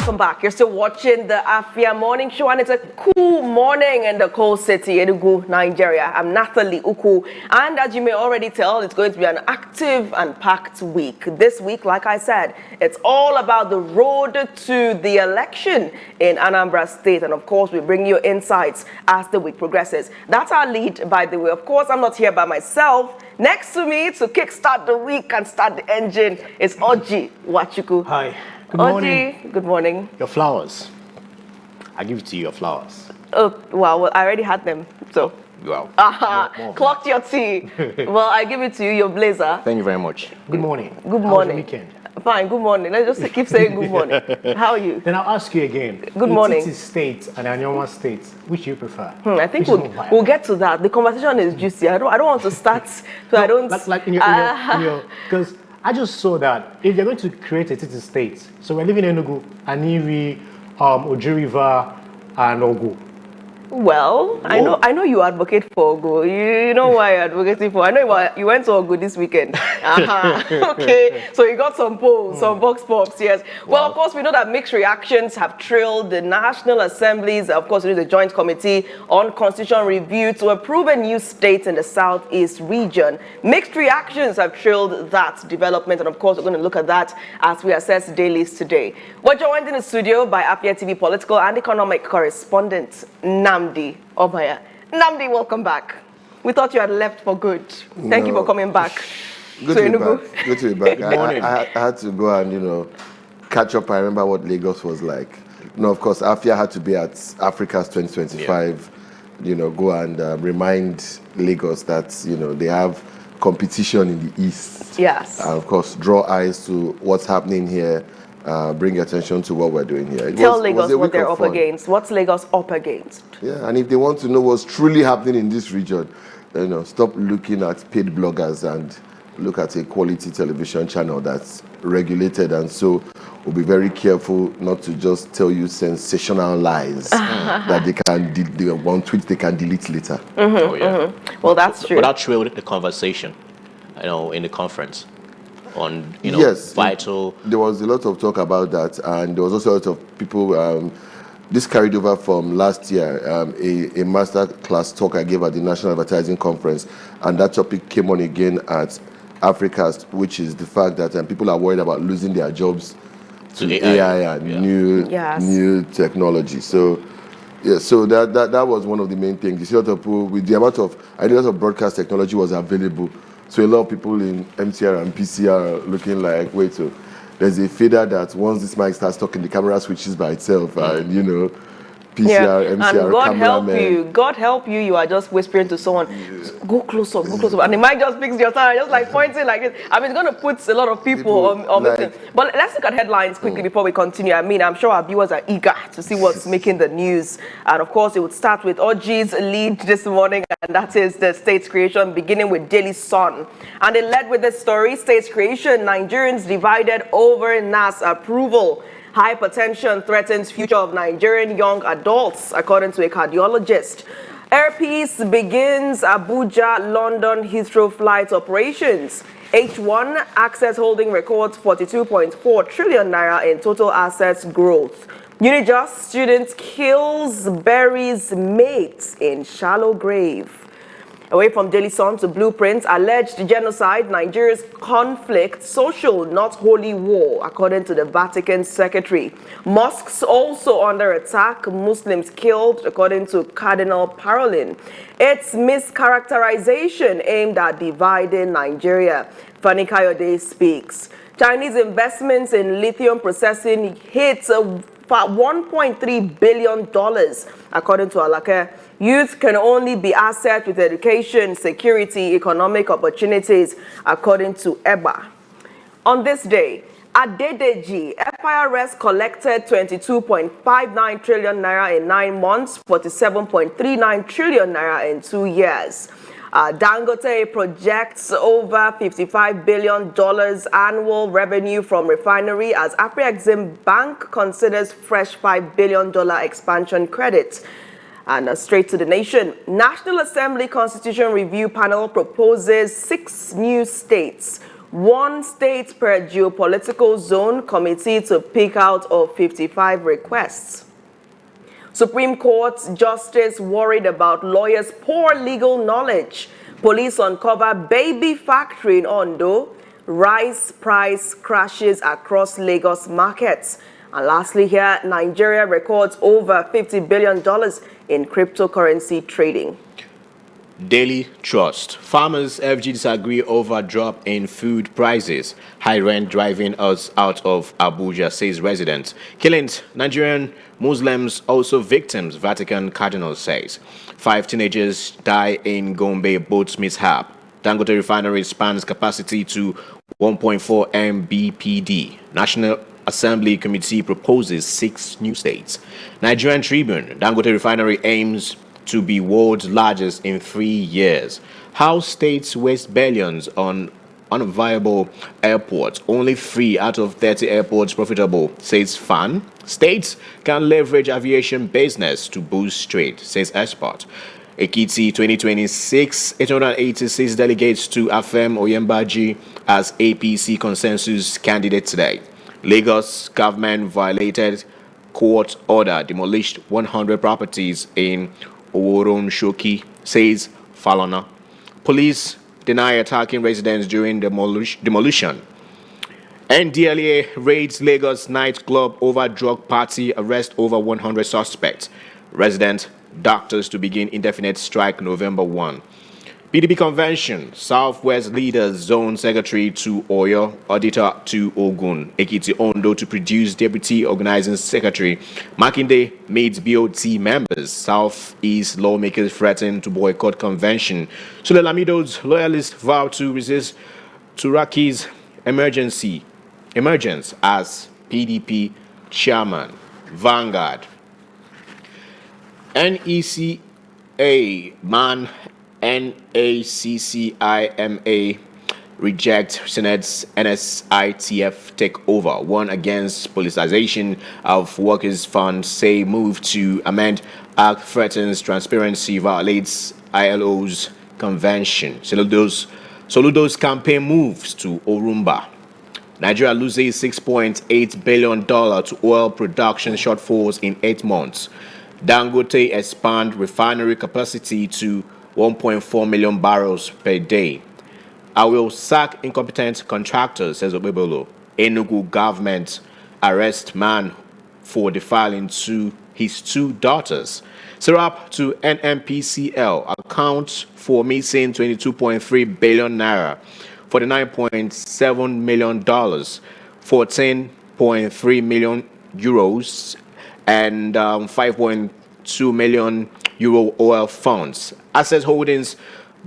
Welcome back. You're still watching the Afia Morning Show, and it's a cool morning in the coal city, Enugu, Nigeria. I'm Nathalie Uku, and as you may already tell, it's going to be an active and packed week. This week, like I said, it's all about the road to the election in Anambra State, and of course, we bring you insights as the week progresses. That's our lead, by the way. Of course, I'm not here by myself. Next to me to kickstart the week and start the engine is Oji Wachuku. Hi. Good Oji, morning. good morning. Your flowers. I give it to you, your flowers. Oh, wow. Well, I already had them. So, Wow. More clocked your tea. Well, I give it to you, your blazer. Thank you very much. Good morning. Good How morning. was your weekend? Fine, good morning. Let's just keep saying good morning. How are you? Then I'll ask you again. Good morning. It is state and Anambra State. Which do you prefer? I think we'll get to that. The conversation is juicy. I don't want to start, so no, I don't. Like in your because I just saw that if you're going to create a city state, so we're living in Enugu, Aniri, Oji River, and Ogu. Well, Whoa. I know you advocate for Ogu. You know why you're advocating for. I know you went to Ogu this weekend. Okay, so you got some polls, some box pops, yes. Well, Wow. of course, we know that mixed reactions have trailed the National Assembly's, of course, the Joint Committee on Constitutional Review to approve a new state in the Southeast region. Mixed reactions have trailed that development, and of course, we're going to look at that as we assess dailies today. We're joined in the studio by Afia TV political and economic correspondent, Namdi Obaya. Namdi, welcome back. We thought you had left for good. Thank you for coming back. Good to be back. Good to be back. Good morning. I had to go and, catch up. I remember what Lagos was like. Of course, Afia had to be at Africa's 2025, go and remind Lagos that, they have competition in the East. Yes. And of course, draw eyes to what's happening here, bring attention to what we're doing here. Tell Lagos what they're up against. What's Lagos up against? Yeah, and if they want to know what's truly happening in this region, stop looking at paid bloggers and look at a quality television channel that's regulated, and so we'll be very careful not to just tell you sensational lies that they can, one tweet they can delete later. Well, that's true. But that trailed the conversation, in the conference on, Yes, vital. There was a lot of talk about that, and there was also a lot of people. This carried over from last year, a master class talk I gave at the National Advertising Conference, and that topic came on again at Africa's, which is the fact that people are worried about losing their jobs to AI and new technology. So, yeah, so that was one of the main things. You see a lot of people with the amount of, I know a lot of broadcast technology was available. So a lot of people in MTR and PCR are looking like, wait, so there's a fader that once this mic starts talking, the camera switches by itself, and PCR, MCR, and God help cameraman. you. God help you. You are just whispering to someone, go close up, and the mic just picks your time, just like pointing like this. I mean, it's going to put a lot of people on meeting. But let's look at headlines quickly before we continue. I mean, I'm sure our viewers are eager to see what's making the news. And of course, it would start with Oji's lead this morning, and that is the state's creation, beginning with Daily Sun. And they led with this story: state's creation, Nigerians divided over NAS approval. Hypertension threatens future of Nigerian young adults, according to a cardiologist. Air Peace begins Abuja, London, Heathrow flight operations. H1 Access Holding records 42.4 trillion naira in total assets growth. Unijust students kills, buries mates in shallow grave. Away from Daily Sun to Blueprints, alleged genocide, Nigeria's conflict, social, not holy war, according to the Vatican secretary. Mosques also under attack, Muslims killed, according to Cardinal Parolin. It's mischaracterization aimed at dividing Nigeria. Fani Kayode speaks. Chinese investments in lithium processing hits $1.3 billion, according to Alake. Youth can only be asset with education, security, economic opportunities, according to EBA. On this day, at Dedeji, FIRS collected 22.59 trillion naira in 9 months, 47.39 trillion naira in 2 years. Dangote projects over $55 billion annual revenue from refinery as Afrexim Bank considers fresh $5 billion expansion credit. And straight to the nation, National Assembly Constitution Review Panel proposes 6 new states One state per geopolitical zone committee to pick out of 55 requests. Supreme Court Justice worried about lawyers' poor legal knowledge. Police uncover baby factory in Ondo. Rice price crashes across Lagos markets. And lastly here, Nigeria records over $50 billion in cryptocurrency trading. Daily Trust. Farmers FG disagree over drop in food prices. High rent driving us out of Abuja, says residents. Killings. Nigerian Muslims also victims, Vatican Cardinal says. 5 teenagers die in Gombe boat mishap. Dangote refinery expands capacity to 1.4 mbpd. National Assembly Committee proposes 6 new states. Nigerian Tribune. Dangote refinery aims to be world's largest in 3 years. How states waste billions on unviable airports. Only 3 out of 30 airports profitable, says FAN. States can leverage aviation business to boost trade, says expert. Ekiti 2026, 886 delegates to affirm Oyembaji as APC consensus candidate today. Lagos government violated court order, demolished 100 properties in Oworonshoki, says Falana. Police deny attacking residents during demolition. NDLEA raids Lagos nightclub over drug party, arrest over 100 suspects. Resident doctors to begin indefinite strike November 1. PDP convention, Southwest leaders zone secretary to Oyo, auditor to Ogun, Ekiti Ondo to produce deputy organizing secretary. Makinde meets BOT members. Southeast lawmakers threaten to boycott convention. Sule Lamido's loyalists vow to resist Turaki's emergence as PDP chairman. Vanguard. NECA man NACCIMA reject Senate's NSITF takeover. One against politicization of workers' funds, say move to amend Act threatens transparency, violates ILO's convention. Soludo's campaign moves to Orumba. Nigeria loses $6.8 billion to oil production shortfalls in 8 months. Dangote expand refinery capacity to 1.4 million barrels per day. I will sack incompetent contractors, says Obebolo. Enugu government arrest man for defiling to his 2 daughters. Serap to NMPCL accounts for missing 22.3 billion naira, $49.7 million, 14.3 million euros, and 5.2 million euro oil funds. Asset holdings,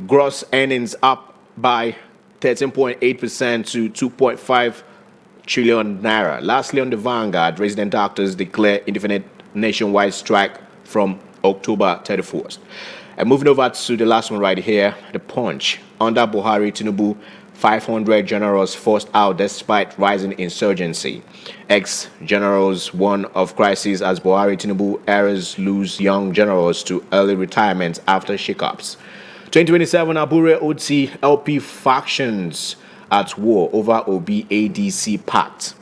gross earnings up by 13.8% to 2.5 trillion naira. Lastly, on the Vanguard, resident doctors declare indefinite nationwide strike from October 31st. And moving over to the last one right here, the Punch. Under Buhari, Tinubu, 500 generals forced out despite rising insurgency. Ex-generals warn of crisis as Buhari, Tinubu heirs lose young generals to early retirement after shakeups. 2027 Abure OT LP factions at war over OB-ADC pact.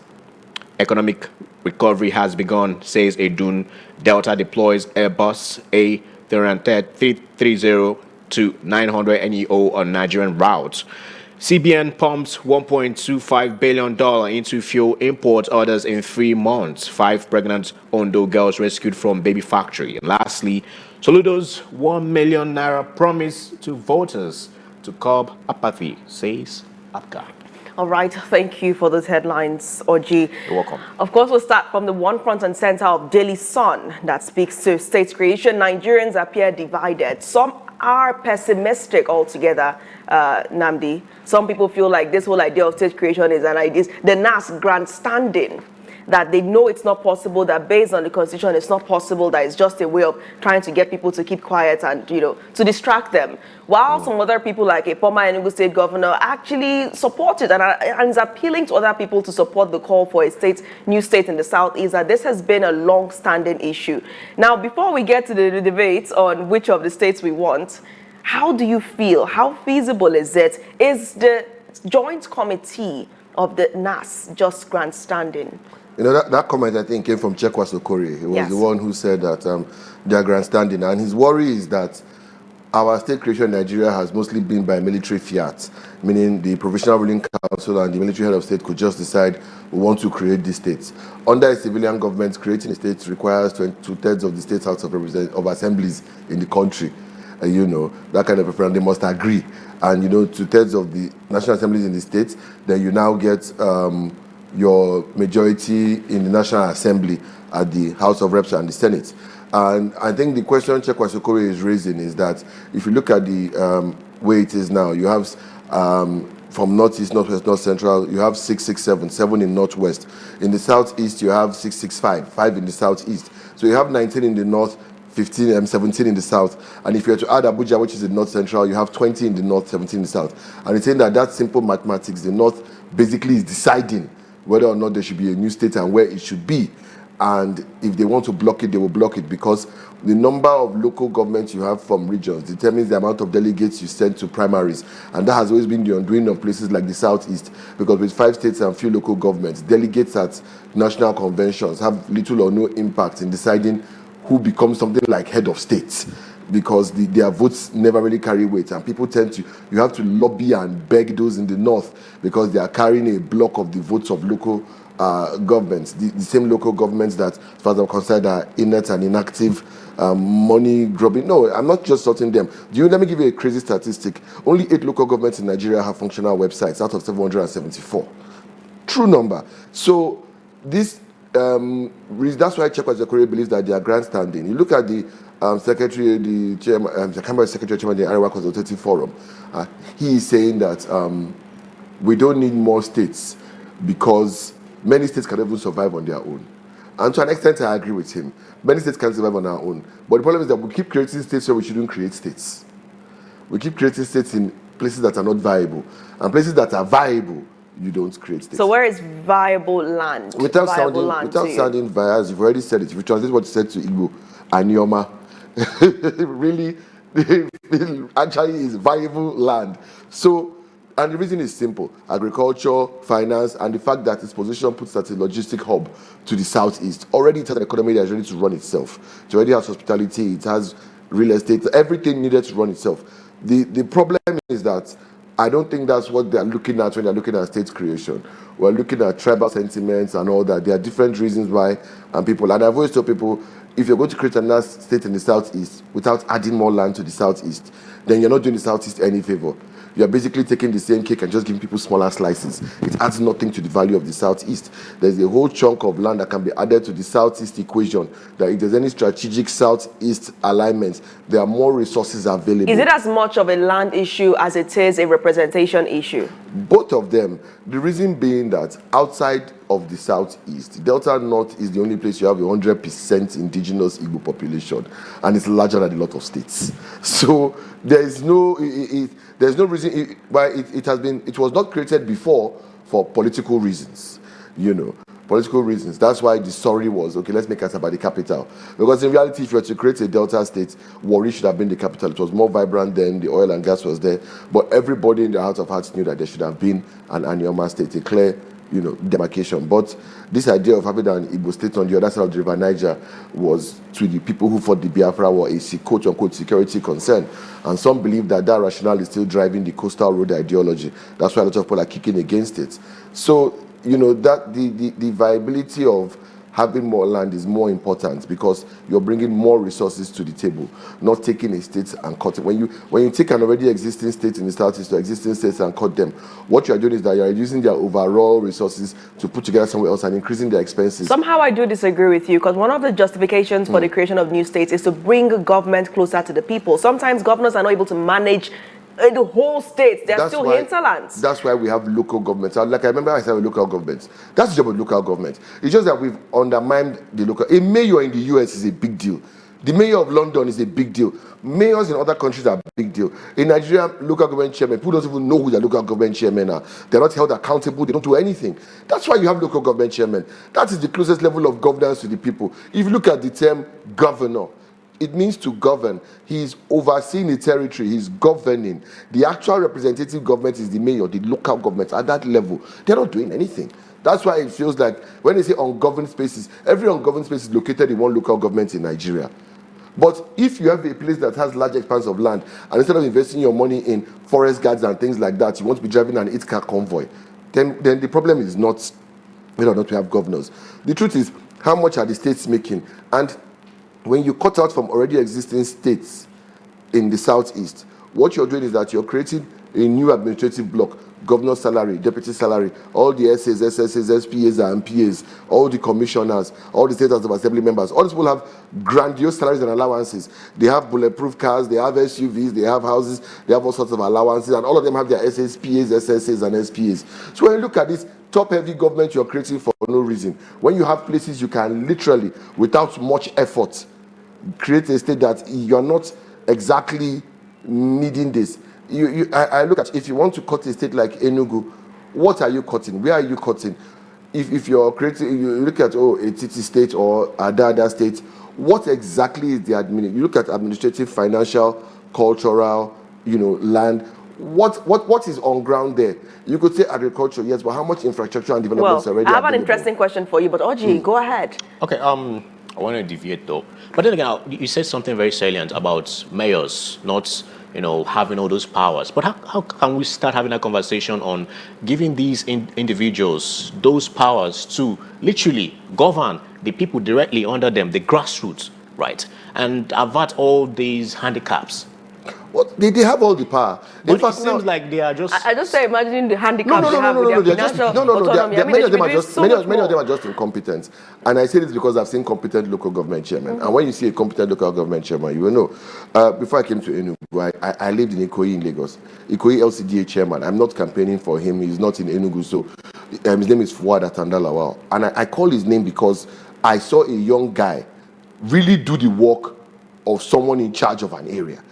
Economic recovery has begun, says Edun. Delta deploys Airbus A330 to 900 NEO on Nigerian routes. CBN pumps $1.25 billion into fuel import orders in 3 months. 5 pregnant Ondo girls rescued from baby factory. And lastly, Soludo's 1 million naira promise to voters to curb apathy, says APGA. All right, thank you for those headlines, Oji. You're welcome. Of course, we'll start from the one front and center of Daily Sun that speaks to state creation. Nigerians appear divided. Some are pessimistic altogether, Namdi. Some people feel like this whole idea of state creation is an idea, the NAS grandstanding, that they know it's not possible, that based on the constitution it's not possible, that it's just a way of trying to get people to keep quiet and, you know, to distract them. While some other people like a former Enugu State Governor actually support it and is appealing to other people to support the call for a new state in the southeast, that this has been a long-standing issue. Now, before we get to the debate on which of the states we want, how do you feel? How feasible is it? Is the joint committee of the NAS just grandstanding? You know, that comment, I think, came from Chukwuma Soludo. He was the one who said that they are grandstanding. And his worry is that our state creation in Nigeria has mostly been by military fiat, meaning the Provisional Ruling Council and the military head of state could just decide we want to create these states. Under a civilian government, creating a state requires 2/3 of the state house of assemblies in the country. You know, that kind of a they must agree. And, you know, 2/3 of the national assemblies in the states, then you now get your majority in the National Assembly at the House of Reps and the Senate. And I think the question Chukwuma Soludo is raising is that if you look at the way it is now, you have from northeast, northwest, north central, you have 6, 6, 7, 7 in northwest. In the southeast, you have 6, 6, 5, 5 in the southeast. So you have 19 in the north, 15 and 17 in the south. And if you were to add Abuja, which is in north central, you have 20 in the north, 17 in the south. And it's saying that that simple mathematics, the north basically is deciding whether or not there should be a new state and where it should be. And if they want to block it, they will block it, because the number of local governments you have from regions determines the amount of delegates you send to primaries. And that has always been the undoing of places like the southeast, because with 5 states and few local governments, delegates at national conventions have little or no impact in deciding who becomes something like head of state, because their votes never really carry weight, and people tend to, you have to lobby and beg those in the north because they are carrying a block of the votes of local governments, the same local governments that, as far as I'm concerned, are inept and inactive, money grubbing. No, I'm not just sorting them. Let me give you a crazy statistic. Only 8 local governments in Nigeria have functional websites out of 774. True number. So this that's why Chukwuma Soludo believes that they are grandstanding. You look at the secretary, the chairman, the Cameroon secretary chairman of the Arewa Consultative Forum. He is saying that we don't need more states because many states can even survive on their own. And to an extent, I agree with him. Many states can survive on our own. But the problem is that we keep creating states where we shouldn't create states. We keep creating states in places that are not viable. And places that are viable, you don't create states. So where is viable land? Without sounding biased, you've already said it. If you translate what you said to Igbo, Anioma, really, actually is viable land. So, and the reason is simple: agriculture, finance, and the fact that its position puts at a logistic hub to the southeast. Already it has an economy that is ready to run itself. It already has hospitality, it has real estate, everything needed to run itself. The problem is that I don't think that's what they're looking at when they're looking at state creation. We're looking at tribal sentiments and all that. There are different reasons why, and people, and I've always told people, if you're going to create another state in the southeast without adding more land to the southeast, then you're not doing the southeast any favor. You're basically taking the same cake and just giving people smaller slices. It adds nothing to the value of the southeast. There's a whole chunk of land that can be added to the southeast equation, that if there's any strategic southeast alignment, there are more resources available. Is it as much of a land issue as it is a representation issue? Both of them. The reason being that outside of the southeast, Delta North is the only place you have 100% indigenous Igbo population, and it's larger than a lot of states. So there is no there's no reason why it was not created before for political reasons, political reasons. That's why the story was, okay, let's make it about the capital. Because in reality, if you were to create a Delta state, Warri should have been the capital. It was more vibrant then, the oil and gas was there. But everybody in their heart of hearts knew that there should have been an Anioma state, a clear, demarcation. But this idea of having an Igbo state on the other side of the River Niger was, to the people who fought the Biafra war, a quote-unquote security concern. And some believe that rationale is still driving the coastal road ideology. That's why a lot of people are kicking against it. So, that the viability of having more land is more important, because you're bringing more resources to the table, not taking a state and cut it. When you take an already existing state in the southeast to existing states and cut them, what you're doing is that you're using their overall resources to put together somewhere else and increasing their expenses. Somehow I do disagree with you, because one of the justifications for the creation of new states is to bring government closer to the people. Sometimes governors are not able to manage the whole state. They're still hinterlands. That's why we have local governments. Like I remember I said local governments. That's the job of local government. It's just that we've undermined the local. A mayor in the US is a big deal. The mayor of London is a big deal. Mayors in other countries are a big deal. In Nigeria, local government chairmen, people don't even know who their local government chairmen are. They're not held accountable. They don't do anything. That's why you have local government chairmen. That is the closest level of governance to the people. If you look at the term governor, It means to govern. He's overseeing the territory. He's governing. The actual representative government is the mayor, the local government at that level. They're not doing anything. That's why it feels like when they say ungoverned spaces, every ungoverned space is located in one local government in Nigeria. But if you have a place that has large expanse of land, and instead of investing your money in forest guards and things like that, you want to be driving an 8-car convoy, then the problem is not whether or not we have governors. The truth is, how much are the states making? And when you cut out from already existing states in the southeast, what you're doing is that you're creating a new administrative block: governor's salary, deputy salary, all the SAs, SSAs, SPAs, and PAs, all the commissioners, all the state House of Assembly members. All these people have grandiose salaries and allowances. They have bulletproof cars, they have SUVs, they have houses, they have all sorts of allowances, and all of them have their SSPAs, SSAs, and SPAs. So when you look at this top-heavy government you're creating for no reason, when you have places you can literally, without much effort, create a state that you're not exactly needing this. I look at, if you want to cut a state like Enugu, what are you cutting? Where are you cutting? If you're creating, you look at a city state or other state, what exactly is the you look at administrative, financial, cultural, land. What is on ground there? You could say agriculture, yes, but how much infrastructure and development is already I have available? an interesting question for you, but Oji, go ahead. Okay, I want to deviate though. But then again, you said something very salient about mayors not, having all those powers. But how can we start having a conversation on giving these individuals those powers to literally govern the people directly under them, the grassroots, right? And avert all these handicaps? What? They have all the power. But it seems like they are just... I just say, imagine the handicaps No. they have with their financial autonomy. Many of them are just incompetent. And I say this because I've seen competent local government chairmen. And when you see a competent local government chairman, you will know. Before I came to Enugu, I lived in Ikoyi in Lagos. Ikoyi LCDA chairman. I'm not campaigning for him. He's not in Enugu. So his name is Fuad Atandalawal. And I call his name because I saw a young guy really do the work of someone in charge of an area.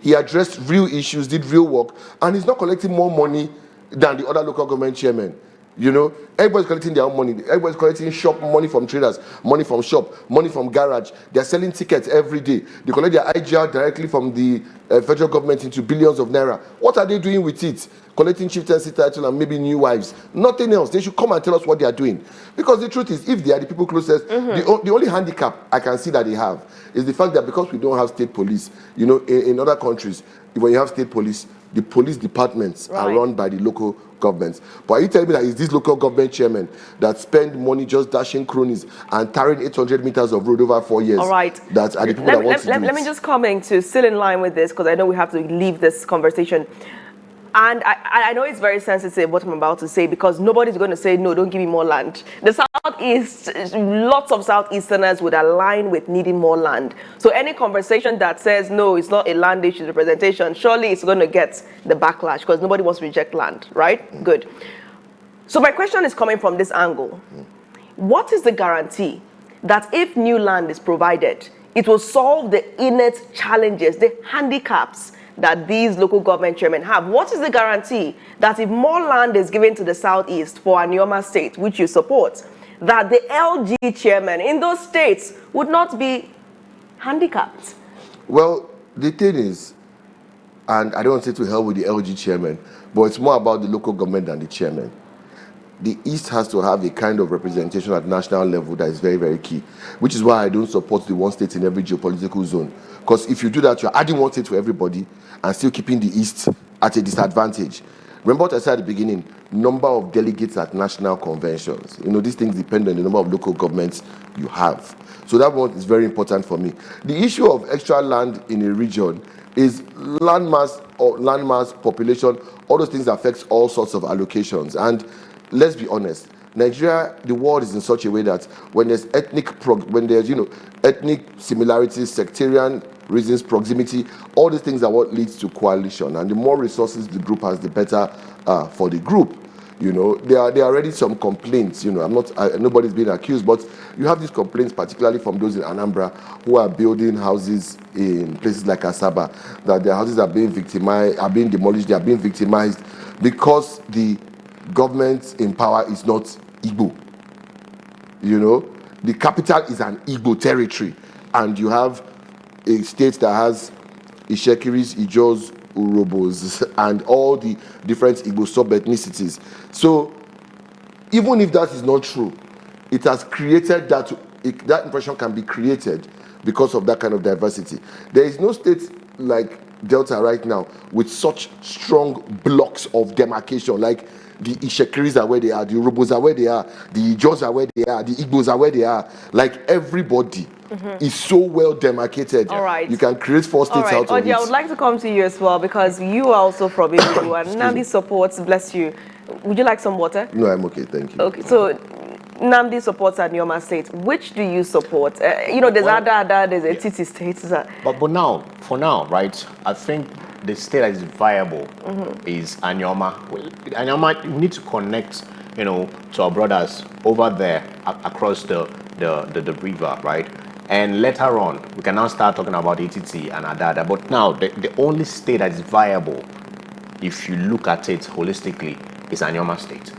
He addressed real issues, did real work, and he's not collecting more money than the other local government chairmen. Everybody's collecting their own money. Everybody's collecting shop money from traders, money from shop, money from garage. They're selling tickets every day. They collect their IGR directly from the federal government into billions of naira. What are they doing with it? Collecting chieftaincy title and maybe new wives. Nothing else. They should come and tell us what they are doing. Because the truth is, if they are the people closest, the only handicap I can see that they have is the fact that because we don't have state police, in other countries, when you have state police, the police departments are run by the local governments. But are you telling me that it's these local government chairmen that spend money just dashing cronies and tarring 800 meters of road over 4 years? All right. That are the people that want to do it? Let me just come into still in line with this, because I know we have to leave this conversation. And I know it's very sensitive what I'm about to say, because nobody's going to say, no, don't give me more land. The Southeast, lots of Southeasterners would align with needing more land. So any conversation that says, no, it's not a land issue representation, surely it's going to get the backlash, because nobody wants to reject land, right? Good. So my question is coming from this angle. What is the guarantee that if new land is provided, it will solve the innate challenges, the handicaps that these local government chairmen have? What is the guarantee that if more land is given to the Southeast for Anambra State, which you support, that the LG chairmen in those states would not be handicapped? Well, the thing is, and I don't want to say to hell with the LG chairman, but it's more about the local government than the chairman. The East has to have a kind of representation at national level that is very, very key, which is why I don't support the one state in every geopolitical zone. Because if you do that, you're adding one state to everybody and still keeping the East at a disadvantage. Remember what I said at the beginning, number of delegates at national conventions. These things depend on the number of local governments you have. So that one is very important for me. The issue of extra land in a region is landmass or landmass population. All those things affect all sorts of allocations. And let's be honest, Nigeria, the world is in such a way that when there's ethnic similarities, sectarian reasons, proximity, all these things are what leads to coalition. And the more resources the group has, the better for the group. There are already some complaints. Nobody's being accused, but you have these complaints, particularly from those in Anambra who are building houses in places like Asaba, that their houses are being victimized, are being demolished, they are being victimized because the government in power is not Igbo. The capital is an Igbo territory, and you have a state that has Ishekiris, Ijos, Urobos, and all the different Igbo sub-ethnicities. So even if that is not true, it has created that impression can be created because of that kind of diversity. There is no state like Delta right now with such strong blocks of demarcation, like the Ishekiris are where they are, the Urobos are where they are, the Ijos are where they are, the Igbos are where they are. Like everybody is so well demarcated. All right. You can create 4 states out of Oji, it. I would like to come to you as well because you are also from Enugu and Nnamdi supports, bless you. Would you like some water? No, I'm okay, thank you. Okay, so Nnamdi supports Anyoma State. Which do you support? There's Ada, there's a Titi State. But now, for now, right, I think the state that is viable is Anyoma. Anyoma, we need to connect, to our brothers over there across the river, right? And later on, we can now start talking about ATT and Adada. But now, the only state that is viable, if you look at it holistically, is Anyoma State.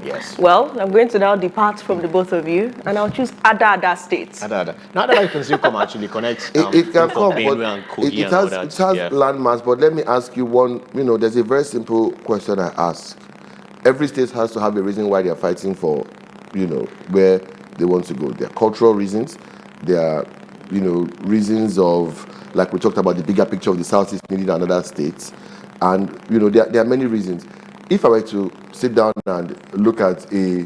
Yes. Well, I'm going to now depart from the both of you, and I'll choose Ada State. Ada. Now that I can still come actually connect. It can come, but it has yeah. landmass. But let me ask you one. There's a very simple question I ask. Every state has to have a reason why they are fighting for, where they want to go. There are cultural reasons. There are, reasons of, like we talked about, the bigger picture of the Southeast needing another state, and there are many reasons. If I were to sit down and look at a,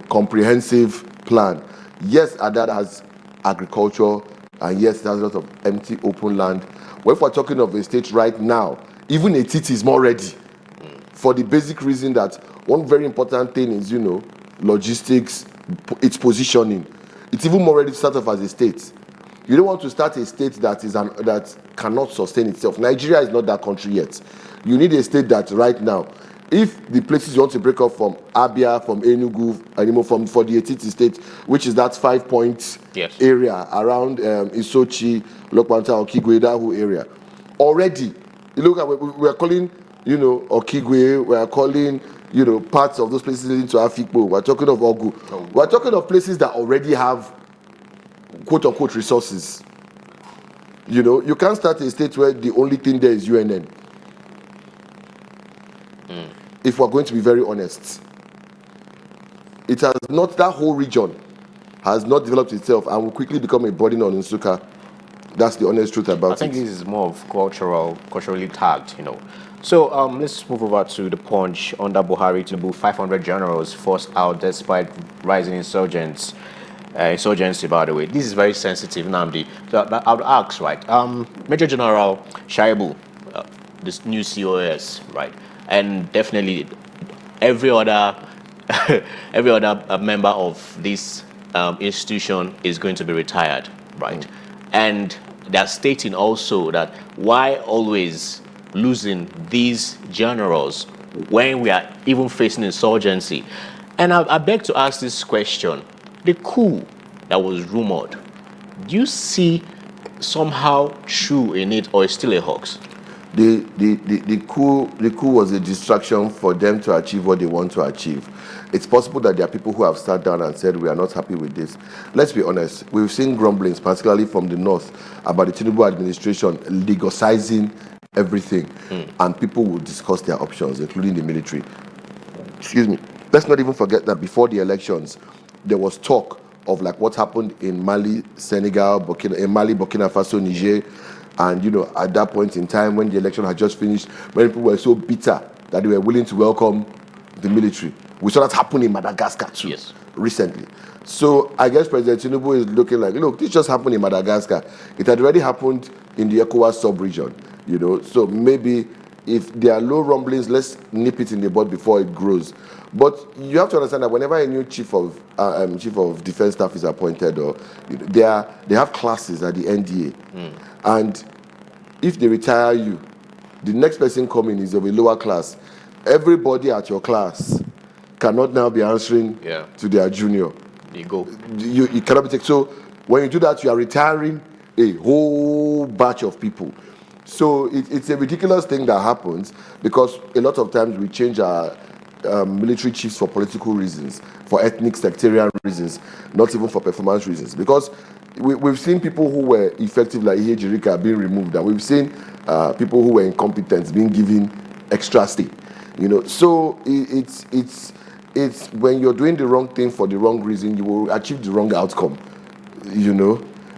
comprehensive plan, yes, Adad has agriculture, and yes, it has a lot of empty open land. But if we're talking of a state right now, even a Titi is more ready, for the basic reason that one very important thing is, logistics, its positioning. It's even more ready to start off as a state. You don't want to start a state that cannot sustain itself. Nigeria is not that country yet. You need a state that right now, if the places you want to break up from Abia, from Enugu, and for the Etiti state, which is that 5-point area around Isochi, Lokpanta, Okigwe, that whole area, already, you look at we're calling, Okigwe, we're calling, parts of those places leading to Afikpo. We're talking of Ogu. We're talking of places that already have quote-unquote resources. You can't start a state where the only thing there is UNN. If we're going to be very honest, it has not, that whole region has not developed itself and will quickly become a burden on Nsukka. That's the honest truth about it. I think this is more of culturally tagged, So let's move over to the Punch. Under Buhari, Tinubu, 500 generals forced out despite rising insurgency, by the way. This is very sensitive, Nnamdi. So I would ask, right, Major General Shaibu, this new COS, right, and definitely every other member of this institution is going to be retired, right? And they're stating also that why always losing these generals when we are even facing insurgency? And I beg to ask this question. The coup that was rumored, do you see somehow true in it, or is still a hoax? The coup was a distraction for them to achieve what they want to achieve. It's possible that there are people who have sat down and said, we are not happy with this. Let's be honest, we've seen grumblings, particularly from the north, about the Tinubu administration legalizing everything, and people will discuss their options, including the military. Excuse me. Let's not even forget that before the elections, there was talk of like what happened in Mali, Senegal, Burkina Faso, Niger, and at that point in time when the election had just finished, many people were so bitter that they were willing to welcome the military. We saw that happen in Madagascar too, recently. So I guess President Tinubu is looking like, look, this just happened in Madagascar. It had already happened in the ECOWAS sub-region, So maybe if there are low rumblings, let's nip it in the bud before it grows. But you have to understand that whenever a new chief of defense staff is appointed, or they have classes at the NDA, and if they retire you, the next person coming is of a lower class. Everybody at your class cannot now be answering to their junior. You cannot be taken. So when you do that, you are retiring a whole batch of people. So it's a ridiculous thing that happens, because a lot of times we change our military chiefs for political reasons, for ethnic sectarian reasons, not even for performance reasons. Because we've seen people who were effective like Ihe Jirika being removed, and we've seen people who were incompetent being given extra stay. So it's when you're doing the wrong thing for the wrong reason, you will achieve the wrong outcome.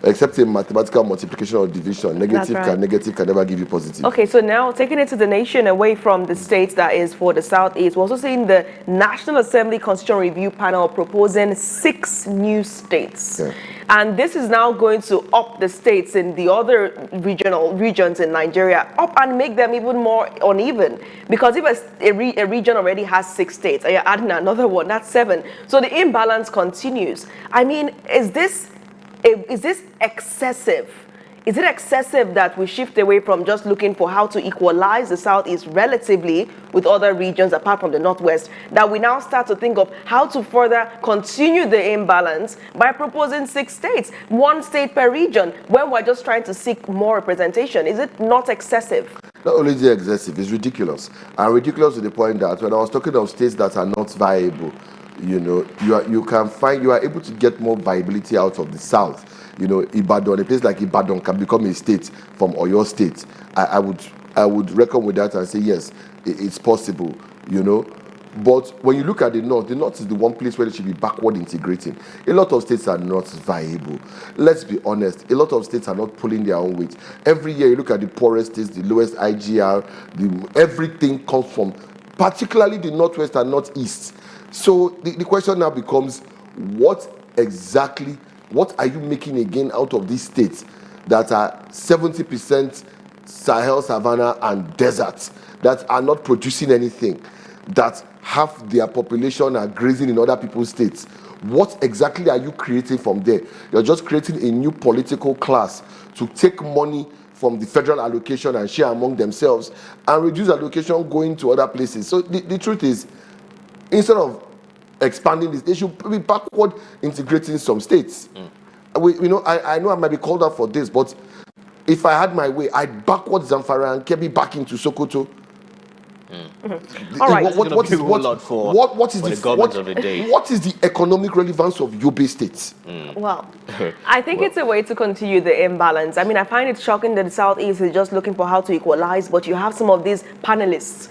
Except in mathematical multiplication or division, negative can never give you positive. Okay, so now taking it to the nation away from the states that is for the Southeast, we're also seeing the National Assembly Constitutional Review Panel proposing 6 new states. Yeah. And this is now going to up the states in the other regions in Nigeria, up and make them even more uneven. Because if a region already has 6 states, and you're adding another one, that's 7. So the imbalance continues. I mean, is this excessive? Is it excessive that we shift away from just looking for how to equalize the Southeast relatively with other regions apart from the Northwest, that we now start to think of how to further continue the imbalance by proposing 6 states, 1 state per region, when we're just trying to seek more representation? Is it not excessive? Not only is it excessive, it's ridiculous. And ridiculous to the point that when I was talking of states that are not viable, you are able to get more viability out of the South. Ibadan, a place like Ibadan can become a state from Oyo State. I would reckon with that and say yes, it's possible. But when you look at the North is the one place where they should be backward integrating. A lot of states are not viable. Let's be honest, a lot of states are not pulling their own weight. Every year you look at the poorest states, the lowest IGR, everything comes from particularly the Northwest and Northeast. So the question now becomes, what are you making again out of these states that are 70% Sahel, Savannah, and deserts, that are not producing anything, that half their population are grazing in other people's states? What exactly are you creating from there? You're just creating a new political class to take money from the federal allocation and share among themselves and reduce allocation going to other places. So the truth is, instead of expanding this, they should be backward integrating some states. I know I might be called out for this, but if I had my way, I'd backward Zamfara and Kebbi back into Sokoto. All right. What is the government of the day? What is the economic relevance of Yobe State? Well, I think it's a way to continue the imbalance. I mean, I find it shocking that the Southeast is just looking for how to equalize, but you have some of these panelists,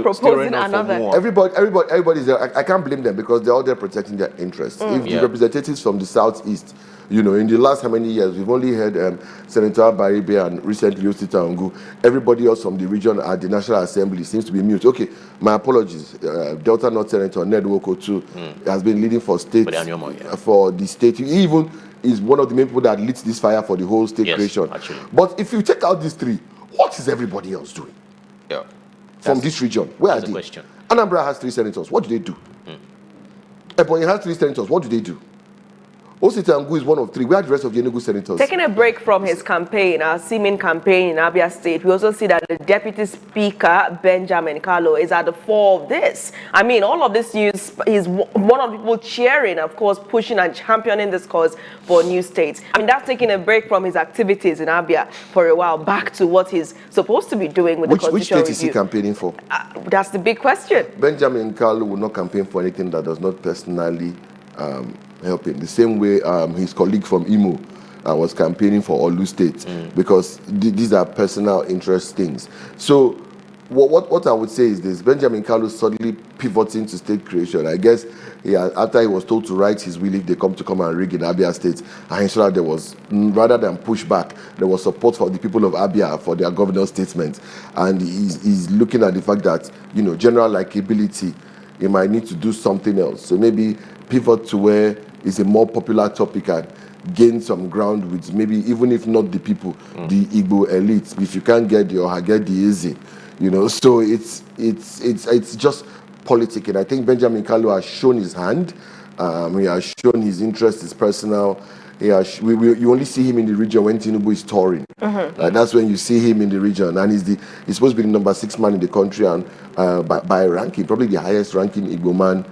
proposing another. Everybody's there. I can't blame them because they're all there protecting their interests. If the representatives from the Southeast, in the last how many years, we've only heard Senator Baribe and recently Osita Ongu. Everybody else from the region at the National Assembly seems to be mute. Okay, my apologies. Delta North Senator Ned Woko too has been leading for state, for the state. He even is one of the main people that leads this fire for the whole state creation. Actually. But if you take out these 3, what is everybody else doing? From this region? Where are they? Question. Anambra has 3 senators. What do they do? Ebonyi has 3 senators. What do they do? Osita Angu is one of 3. Where are the rest of the Enugu senators? Taking a break from his campaign, seeming campaign in Abia State, we also see that the Deputy Speaker, Benjamin Kalu, is at the fore of this. I mean, all of this news, he's one of the people cheering, of course, pushing and championing this cause for new states. I mean, that's taking a break from his activities in Abia for a while, back to what he's supposed to be doing with the constitutional review. Which state is he campaigning for? That's the big question. Benjamin Kalu will not campaign for anything that does not personally help him. The same way his colleague from Imo was campaigning for Olu State, because these are personal interest things. So what I would say is this: Benjamin Kalu suddenly pivoting to state creation. I guess after he was told to write his will if they come and rig in Abia State, and he saw that there was, rather than pushback, there was support for the people of Abia for their governor's statement, and he's looking at the fact that general likability, he might need to do something else. So maybe pivot to where it's a more popular topic and gain some ground with maybe, even if not the people, the Igbo elites. If you can't get the Oha, get the easy, So it's just politic, and I think Benjamin Kalu has shown his hand. He has shown his interest, his personal. You only see him in the region when Tinubu is touring. That's when you see him in the region, and he's supposed to be the number 6 man in the country, and by ranking, probably the highest ranking Igbo man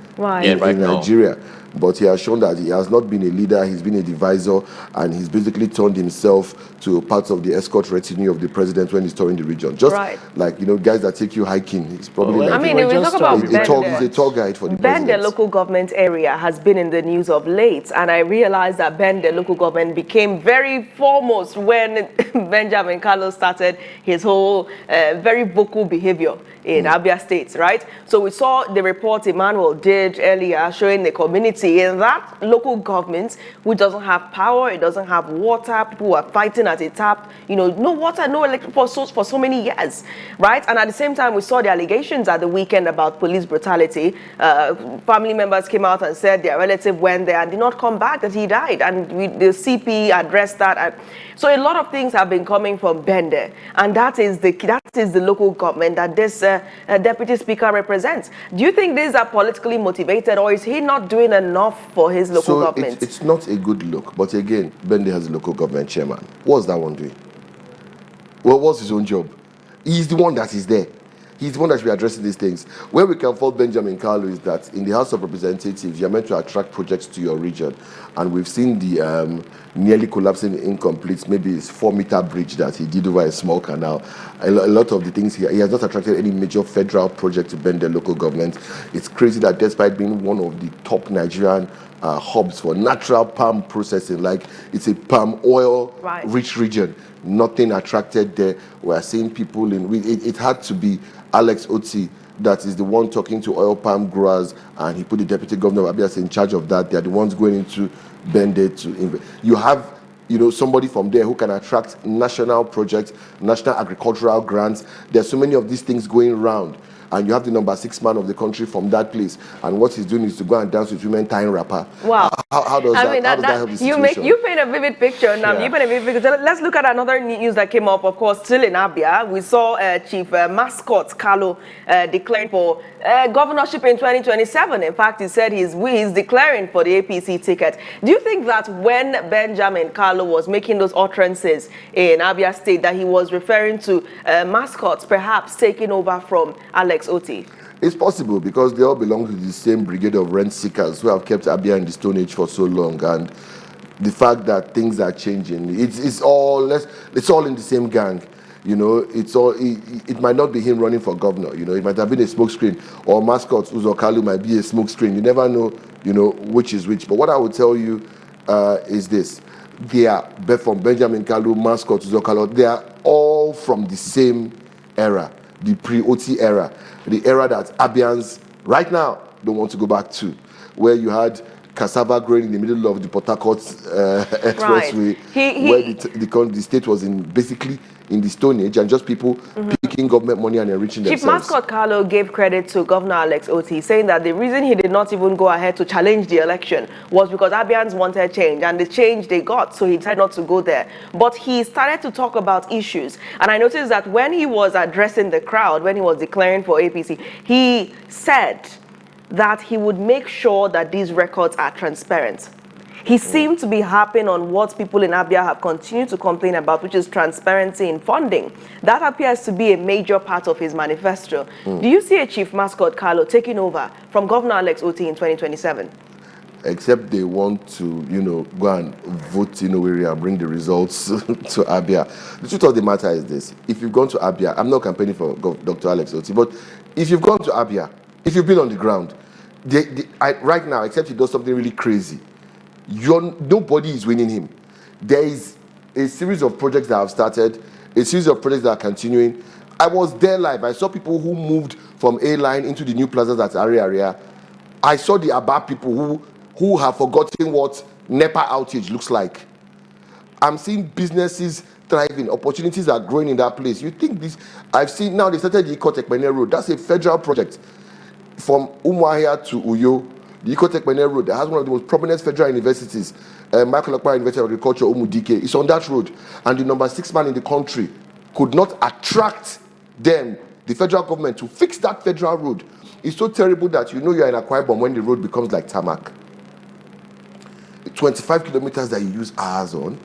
in Nigeria. But he has shown that he has not been a leader, he's been a divisor, and he's basically turned himself to part of the escort retinue of the president when he's touring the region. Just like, guys that take you hiking. He's probably we talk about he's a tour guide for the president. Bende local government area has been in the news of late, and I realized that Bende local government became very foremost when Benjamin Carlos started his whole very vocal behavior in Abia State, right? So we saw the report Emmanuel did earlier showing the community in that local government which doesn't have power, it doesn't have water, people are fighting at a tap, you know, no water, no electric source for so many years, right? And at the same time, we saw the allegations at the weekend about police brutality. Family members came out and said their relative went there and did not come back, that he died, and the CP addressed that. And so a lot of things have been coming from Bende, and that is the local government that this deputy speaker represents. Do you think these are politically motivated, or is he not doing enough for his local government? It's not a good look, but again, Bende has a local government chairman. What's that one doing? Well, what's his own job? He's the one that is there. He's the one that should be addressing these things. Where we can fault Benjamin Carlo is that in the House of Representatives, you're meant to attract projects to your region. And we've seen the nearly collapsing incomplete, maybe it's 4-meter bridge that he did over a small canal. A lot of the things he has not attracted any major federal project to bend the local government. It's crazy that despite being one of the top Nigerian hubs for natural palm processing, like it's a palm oil rich region, nothing attracted there. We're seeing people it had to be Alex Oti that is the one talking to oil palm growers, and he put the deputy governor of Abia in charge of that. They're the ones going into Bende to invest. You have, you know, somebody from there who can attract national projects, national agricultural grants. There's so many of these things going around. And you have the number 6 man of the country from that place, and what he's doing is to go and dance with women tying wrapper. Wow! How does that help the situation? You paint a vivid picture now. You paint a vivid picture. Let's look at another news that came up. Of course, still in Abia, we saw Chief Mascot Carlo declaring for governorship in 2027. In fact, he said he's declaring for the APC ticket. Do you think that when Benjamin Carlo was making those utterances in Abia State, that he was referring to mascots perhaps taking over from Alex Oti? It's possible, because they all belong to the same brigade of rent seekers who have kept Abia in the Stone Age for so long, and the fact that things are changing, it's all in the same gang. You know, it might not be him running for governor. You know, it might have been a smokescreen, or mascot Uzokalu might be a smokescreen. You never know, you know, which is which. But what I would tell you is this: they are from Benjamin Kalu, mascot Uzokalu. They are all from the same era, the pre-Oti era, the era that Abians right now don't want to go back to, where you had cassava growing in the middle of the Port Harcourt expressway, where the state was basically in the Stone Age, and just people picking government money and enriching themselves. Chief Mascot Carlo gave credit to Governor Alex Oti, saying that the reason he did not even go ahead to challenge the election was because Abians wanted change, and the change they got, so he decided not to go there. But he started to talk about issues, and I noticed that when he was addressing the crowd, when he was declaring for APC, he said that he would make sure that these records are transparent. He seemed to be harping on what people in Abia have continued to complain about, which is transparency in funding. That appears to be a major part of his manifesto. Do you see a Chief Mascot Carlo taking over from Governor Alex Oti in 2027? Except they want to, you know, go and vote in a way and bring the results to Abia. The truth of the matter is this: if you've gone to Abia, I'm not campaigning for Dr. Alex Oti, but if you've gone to Abia, if you've been on the ground, right now, except he does something really crazy, nobody is winning him. There is a series of projects that have started, a series of projects that are continuing. I was there live. I saw people who moved from A-line into the new plazas at area. I saw the Aba people who have forgotten what NEPA outage looks like. I'm seeing businesses thriving. Opportunities are growing in that place. You think this? I've seen now they started the Ikotekpene Road. That's a federal project. From Umuahia to Uyo, the Ikotekpene Road, that has one of the most prominent federal universities, Michael Okpara University of Agriculture, Umudike, is on that road. And the number 6 man in the country could not attract them, the federal government, to fix that federal road. It's so terrible that you know you're in Akwa Ibom when the road becomes like tarmac. 25 kilometers that you use hours on.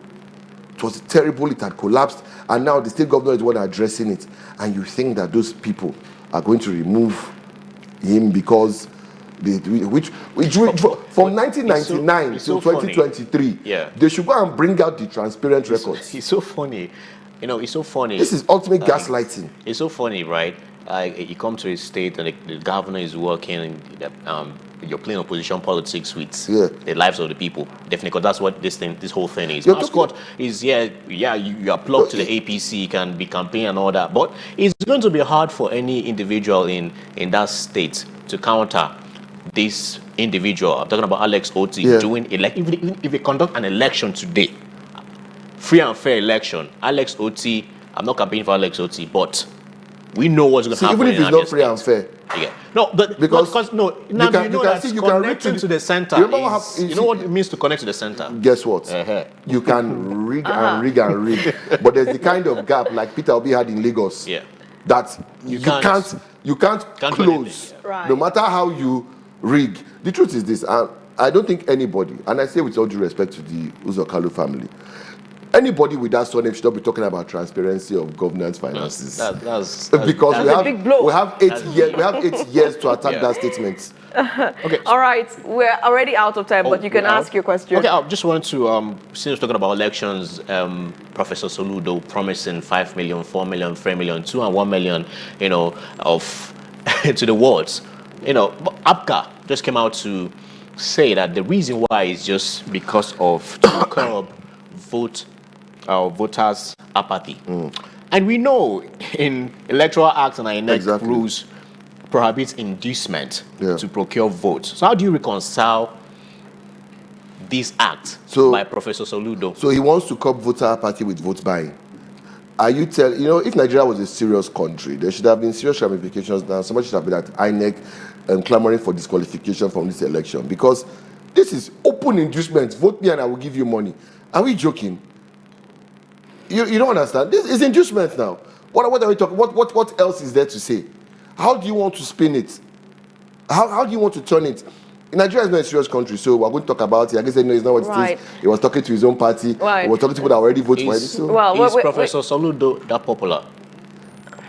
It was terrible, it had collapsed, and now the state governor is the one addressing it. And you think that those people are going to remove him because from 1999 to 2023, they should go and bring out the transparent records. It's so funny. You know, it's so funny. This is ultimate gaslighting. It's so funny, right? You come to a state and the governor is working you're playing opposition politics with the lives of the people. Definitely, because that's what this whole thing is. Mascot is you are plugged to the APC, you can be campaign and all that, but it's going to be hard for any individual in that state to counter this individual. I'm talking about Alex Oti doing even if they conduct an election today, free and fair election. Alex Oti, I'm not campaigning for Alex Oti, but we know what's going to happen. Even if it's not free and fair. Yeah. No, but because you can reach to the center. You know what it means to connect to the center. Guess what? You can rig and rig and rig, but there's the kind of gap like Peter Obi had in Lagos. That you can't close, no matter how you rig. The truth is this: I don't think anybody, and I say with all due respect to the Uzokalu family, anybody with that surname should not be talking about transparency of governance finances. That's because a big blow. we have 8 years. We have 8 years to attack that statement. Okay. All right, we're already out of time, but you can ask your question. Okay, I just wanted to since we're talking about elections, Professor Soludo promising 5 million, 4 million, 3 million, 2 and 1 million, of to the wards. But APGA just came out to say that the reason why is just because of to curb voters' apathy. And we know in electoral acts and INEC rules prohibits inducement to procure votes. So how do you reconcile this act by Professor Soludo? So he wants to curb voter apathy with vote buying. Are you if Nigeria was a serious country, there should have been serious ramifications now. So much should have been at INEC clamoring for disqualification from this election, because this is open inducement. Vote me and I will give you money. Are we joking? You don't understand. This is inducement now. What are we talking? What else is there to say? How do you want to spin it? How do you want to turn it? Nigeria is not a serious country, so we're going to talk about it. I guess no, it's not what it is. He was talking to his own party. He was talking to people that already voted for it. So. Is Professor Soludo that popular?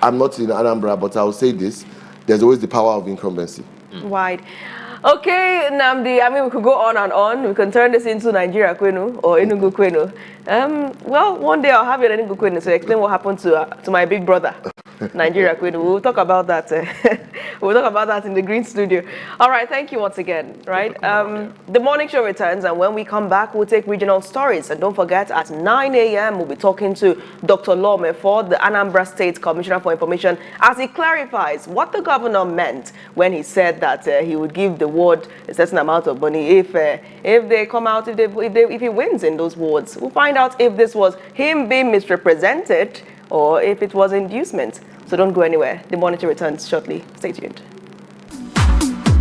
I'm not in Anambra, but I'll say this. There's always the power of incumbency. Wide. Okay, Namdi, I mean, we could go on and on. We can turn this into Nigeria Kwenu or Enugu Kwenu. Well, one day I'll have you in Enugu Kwenu to explain what happened to my big brother, Nigeria Kwenu. We'll talk about that. We'll talk about that in the Green Studio. All right, thank you once again. Right, the morning show returns, and when we come back, we'll take regional stories. And don't forget, at 9 a.m., we'll be talking to Dr. Mefor, the Anambra State Commissioner for Information, as he clarifies what the governor meant when he said that he would give the ward a certain amount of money if they come out, if he wins in those wards. We'll find out if this was him being misrepresented or if it was inducement. So don't go anywhere. The monitor returns shortly. Stay tuned.